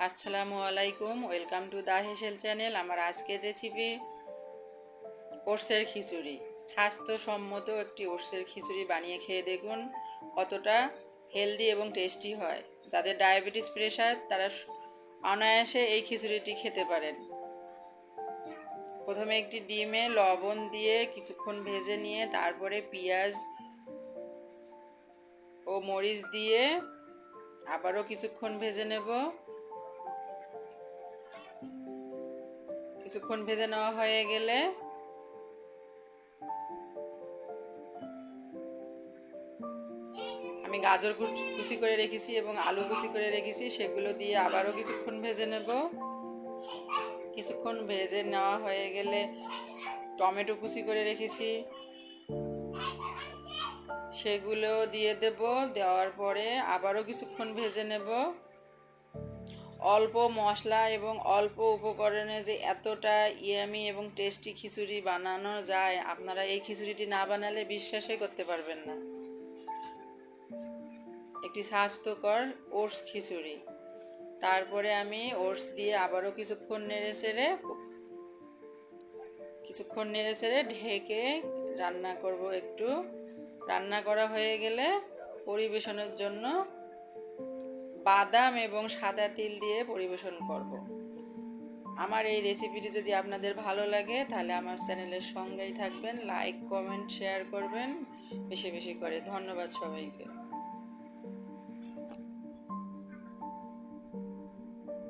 আসসালামু আলাইকুম, welcome to the হেসেল channel. আমার আজকের রেসিপি ওটসের খিচুড়ি। স্বাস্থ্যসম্মত একটি ওটসের খিচুড়ি বানিয়ে খেয়ে দেখুন কতটা হেলদি এবং টেস্টি হয়। যাদের ডায়াবেটিস প্রেশার তারা অনায়াসে এই খিচুড়িটি খেতে পারেন। প্রথমে একটি ডিমে লবণ দিয়ে কিছুক্ষণ ভেজে নিয়ে তারপরে পেঁয়াজ ও মরিচ দিয়ে আবারও কিছুক্ষণ ভেজে নেব। কিছুক্ষণ ভেজে নেওয়া হয়ে গেলে আমি গাজর কুচি করে রেখেছি এবং আলু কুচি করে রেখেছি, সেগুলো দিয়ে আবারও কিছুক্ষণ ভেজে নেব। কিছুক্ষণ ভেজে নেওয়া হয়ে গেলে টমেটো কুচি করে রেখেছি, সেগুলো দিয়ে দেব। দেওয়ার পরে আবারও কিছুক্ষণ ভেজে নেব। অল্প মশলা এবং অল্প উপকরণে যে এতটা ইয়ামি এবং টেস্টি খিচুড়ি বানানো যায়, আপনারা এই খিচুড়িটি না বানালে বিশ্বাসই করতে পারবেন না। একটি স্বাস্থ্যকর ওটস খিচুড়ি। তারপরে আমি ওটস দিয়ে আবারও কিছুক্ষণ নেড়ে চেড়ে ঢেকে রান্না করব। একটু রান্না করা হয়ে গেলে পরিবেশনের জন্য বাদাম এবং সাদা তিল দিয়ে পরিবেশন করব। আমার এই রেসিপিটি যদি আপনাদের ভালো লাগে তাহলে আমার চ্যানেলের সঙ্গেই থাকবেন, লাইক কমেন্ট শেয়ার করবেন বেশি বেশি করে। ধন্যবাদ সবাইকে।